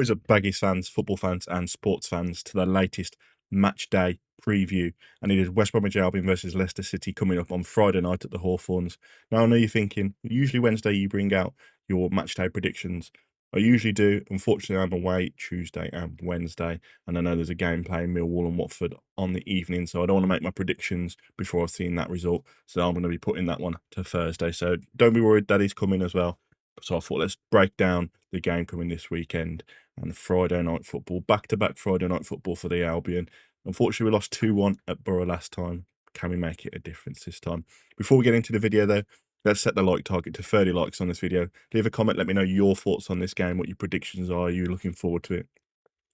What is up, Baggies fans, football fans, and sports fans, to the latest match day preview? And it is West Bromwich Albion versus Leicester City coming up on Friday night at the Hawthorns. Now, I know you're thinking, usually Wednesday you bring out your match day predictions. I usually do. Unfortunately, I'm away Tuesday and Wednesday, and I know there's a game playing Millwall and Watford on the evening, so I don't want to make my predictions before I've seen that result. So I'm going to be putting that one to Thursday. So don't be worried, that is coming as well. So I thought, let's break down the game coming this weekend and Friday night football. Back-to-back Friday night football for the Albion. Unfortunately, we lost 2-1 at Borough last time. Can we make it a difference this time? Before we get into the video, though, let's set the like target to 30 likes on this video. Leave a comment, let me know your thoughts on this game, what your predictions are. Are you looking forward to it?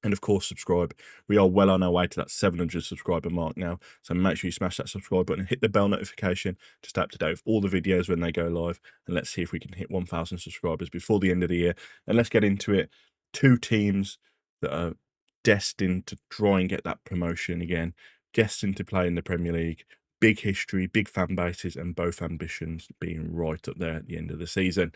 And of course, subscribe. We are well on our way to that 700 subscriber mark now. So make sure you smash that subscribe button and hit the bell notification to stay up to date with all the videos when they go live. And let's see if we can hit 1,000 subscribers before the end of the year. And let's get into it. Two teams that are destined to try and get that promotion again. Destined to play in the Premier League. Big history, big fan bases, and both ambitions being right up there at the end of the season.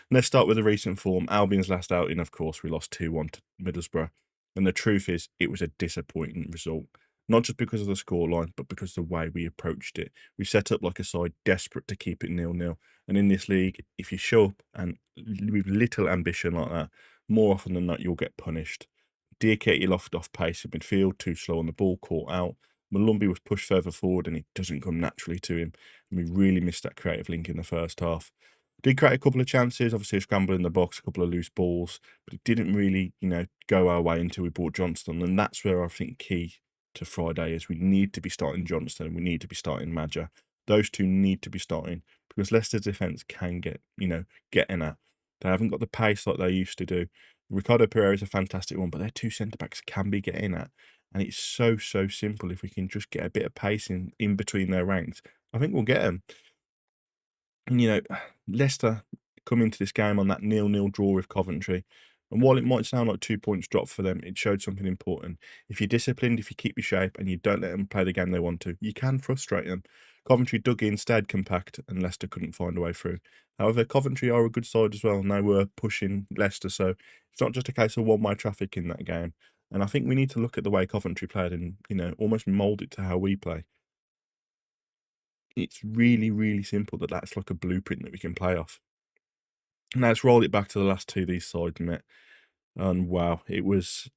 Let's start with the recent form. Albion's last outing, of course, we lost 2-1 to Middlesbrough. And the truth is, it was a disappointing result. Not just because of the scoreline, but because of the way we approached it. We set up like a side desperate to keep it 0-0. And in this league, if you show up and with little ambition like that, more often than not, you'll get punished. Diakite lost off pace in midfield, too slow on the ball, caught out. Malumbi was pushed further forward and it doesn't come naturally to him. And we really missed that creative link in the first half. Did create a couple of chances, obviously a scramble in the box, a couple of loose balls, but it didn't really, go our way until we brought Johnston. And that's where I think key to Friday is we need to be starting Johnston and we need to be starting Madger. Those two need to be starting because Leicester's defence can get in at. They haven't got the pace like they used to do. Ricardo Pereira is a fantastic one, but their two centre-backs can be getting at. And it's so simple. If we can just get a bit of pace in between their ranks, I think we'll get them. And, Leicester come into this game on that 0-0 draw with Coventry. And while it might sound like 2 points dropped for them, it showed something important. If you're disciplined, if you keep your shape and you don't let them play the game they want to, you can frustrate them. Coventry dug in, stayed compact, and Leicester couldn't find a way through. However, Coventry are a good side as well, and they were pushing Leicester, so it's not just a case of one-way traffic in that game. And I think we need to look at the way Coventry played and, almost mould it to how we play. It's really simple that's like a blueprint that we can play off. Now let's roll it back to the last two these sides met. And wow, it was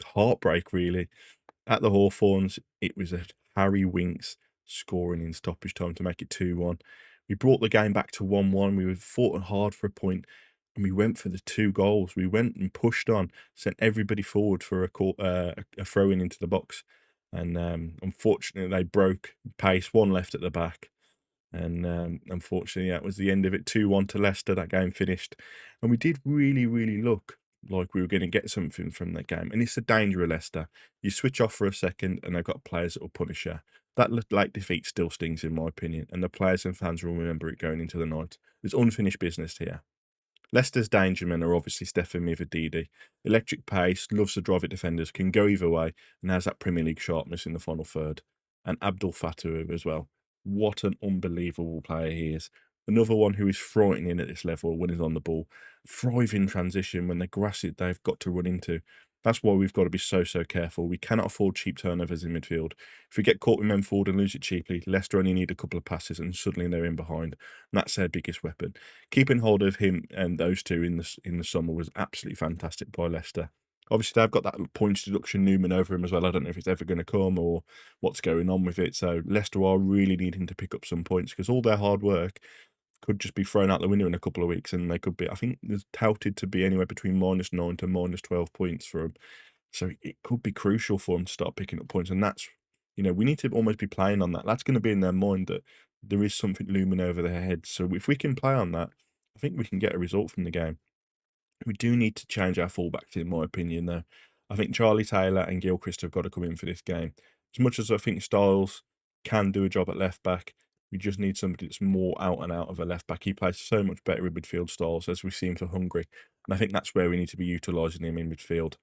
heartbreak really. At the Hawthorns, it was a Harry Winks scoring in stoppage time to make it 2-1. We brought the game back to 1-1. We fought hard for a point, and we went for the 2 goals. We went and pushed on, sent everybody forward for a throw-in into the box. And unfortunately, they broke pace, one left at the back. And unfortunately, that was the end of it. 2-1 to Leicester, that game finished. And we did really look like we were going to get something from that game. And it's the danger of Leicester. You switch off for a second and they've got players that will punish you. That late defeat still stings, in my opinion. And the players and fans will remember it going into the night. There's unfinished business here. Leicester's danger men are obviously Stefan Mavididi. Electric pace, loves to drive at defenders, can go either way, and has that Premier League sharpness in the final third. And Fatawu as well. What an unbelievable player he is. Another one who is frightening at this level when he's on the ball. Thriving transition when the grass they've got to run into. That's why we've got to be so careful. We cannot afford cheap turnovers in midfield. If we get caught with men forward and lose it cheaply, Leicester only need a couple of passes and suddenly they're in behind. And that's their biggest weapon. Keeping hold of him and those two in the summer was absolutely fantastic by Leicester. Obviously, they've got that points deduction Newman over him as well. I don't know if it's ever going to come or what's going on with it. So Leicester are really needing to pick up some points because all their hard work could just be thrown out the window in a couple of weeks, and they could be, I think there's touted to be anywhere between -9 to -12 points for them. So it could be crucial for them to start picking up points, and that's, we need to almost be playing on that. That's going to be in their mind that there is something looming over their heads. So if we can play on that, I think we can get a result from the game. We do need to change our fullbacks, in my opinion, though. I think Charlie Taylor and Gilchrist have got to come in for this game. As much as I think Styles can do a job at left back, we just need somebody that's more out and out of a left back. He plays so much better with midfield Styles, as we've seen for Hungary. And I think that's where we need to be utilising him in midfield.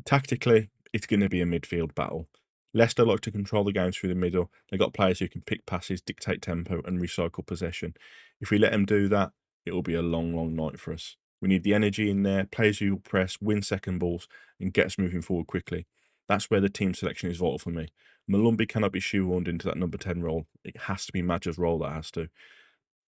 Tactically, it's going to be a midfield battle. Leicester like to control the game through the middle. They've got players who can pick passes, dictate tempo, and recycle possession. If we let them do that, it will be a long night for us. We need the energy in there, players who will press, win second balls, and get us moving forward quickly. That's where the team selection is vital for me. Malumbi cannot be shoehorned into that number 10 role. It has to be Madger's role that has to.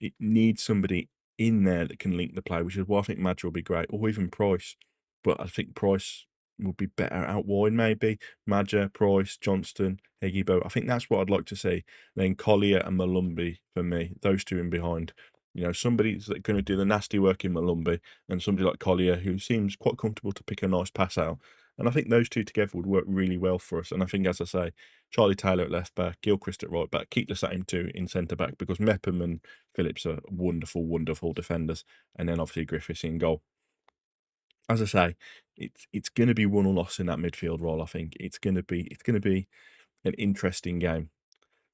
It needs somebody in there that can link the play, which is why I think Madger will be great, or even Price. But I think Price will be better out wide, maybe. Madger, Price, Johnston, Heggybo. I think that's what I'd like to see. Then Collier and Malumbi for me, those two in behind. You know, somebody's going to do the nasty work in Malumbi and somebody like Collier who seems quite comfortable to pick a nice pass out. And I think those two together would work really well for us. And I think, as I say, Charlie Taylor at left back, Gilchrist at right back, keep the same two in centre back because Mepham and Phillips are wonderful, wonderful defenders. And then obviously Griffiths in goal. As I say, it's going to be won or lost in that midfield role. I think it's going to be an interesting game.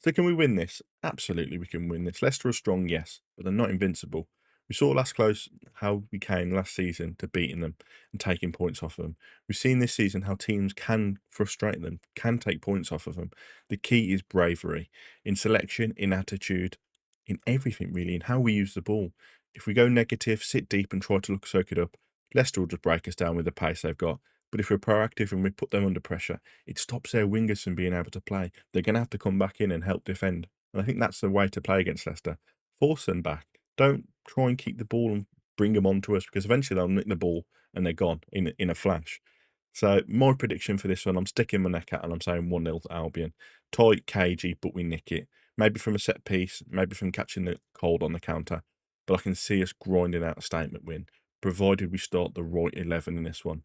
So can we win this? Absolutely, we can win this. Leicester are strong, yes, but they're not invincible. We saw last close how we came last season to beating them and taking points off them. We've seen this season how teams can frustrate them, can take points off of them. The key is bravery in selection, in attitude, in everything really, in how we use the ball. If we go negative, sit deep and try to soak it up, Leicester will just break us down with the pace they've got. But if we're proactive and we put them under pressure, it stops their wingers from being able to play. They're going to have to come back in and help defend. And I think that's the way to play against Leicester. Force them back. Don't try and keep the ball and bring them onto us because eventually they'll nick the ball and they're gone in a flash. So my prediction for this one, I'm sticking my neck out and I'm saying 1-0 to Albion. Tight, cagey, but we nick it. Maybe from a set piece, maybe from catching the cold on the counter. But I can see us grinding out a statement win, provided we start the right 11 in this one.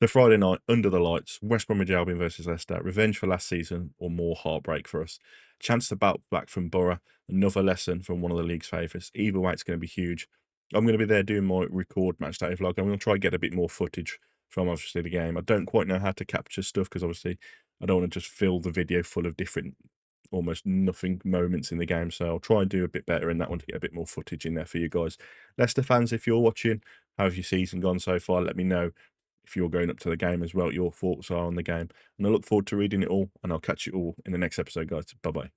The Friday night, under the lights, West Bromwich Albion versus Leicester. Revenge for last season or more heartbreak for us. Chance to bounce back from Borough. Another lesson from one of the league's favourites. Either way, it's going to be huge. I'm going to be there doing my record match day vlog. I'm going to try and get a bit more footage from obviously the game. I don't quite know how to capture stuff because obviously I don't want to just fill the video full of different almost nothing moments in the game. So I'll try and do a bit better in that one to get a bit more footage in there for you guys. Leicester fans, if you're watching, how have your season gone so far? Let me know if you're going up to the game as well, what your thoughts are on the game. And I look forward to reading it all, and I'll catch you all in the next episode, guys. Bye-bye.